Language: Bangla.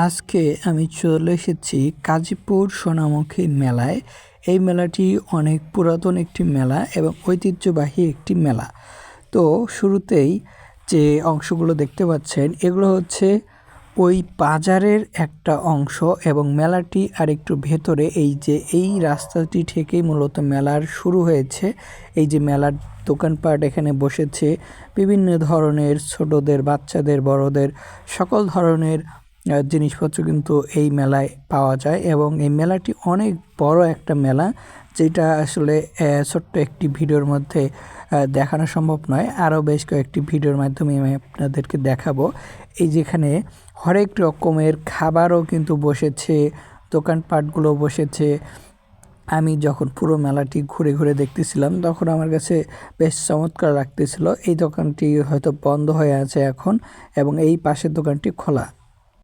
আজকে আমি চলে এসেছি গাজীপুর সোনামুখী মেলায়। এই মেলাটি অনেক পুরাতন একটি মেলা এবং ঐতিহ্যবাহী একটি মেলা। তো শুরুতেই যে অংশগুলো দেখতে পাচ্ছেন এগুলো হচ্ছে ওই বাজারের একটা অংশ এবং মেলাটি আরেকটু ভেতরে। এই রাস্তাটি থেকেই মূলত মেলার শুরু হয়েছে। এই যে মেলার দোকানপাট এখানে বসেছে, বিভিন্ন ধরনের ছোটদের, বাচ্চাদের, বড়দের সকল ধরনের জিনিসপত্র কিন্তু এই মেলায় পাওয়া যায় এবং এই মেলাটি অনেক বড় একটা মেলা, যেটা আসলে ছোট্ট একটি ভিডিওর মধ্যে দেখানো সম্ভব নয়। আরও বেশ কয়েকটি ভিডিওর মাধ্যমে আমি আপনাদেরকে দেখাবো। এই যেখানে হরেক রকমের খাবারও কিন্তু বসেছে, দোকানপাটগুলো বসেছে। আমি যখন পুরো মেলাটি ঘুরে ঘুরে দেখতেছিলাম তখন আমার কাছে বেশ চমৎকার লাগতেছিল। এই দোকানটি হয়তো বন্ধ হয়ে আছে এখন এবং এই পাশের দোকানটি খোলা।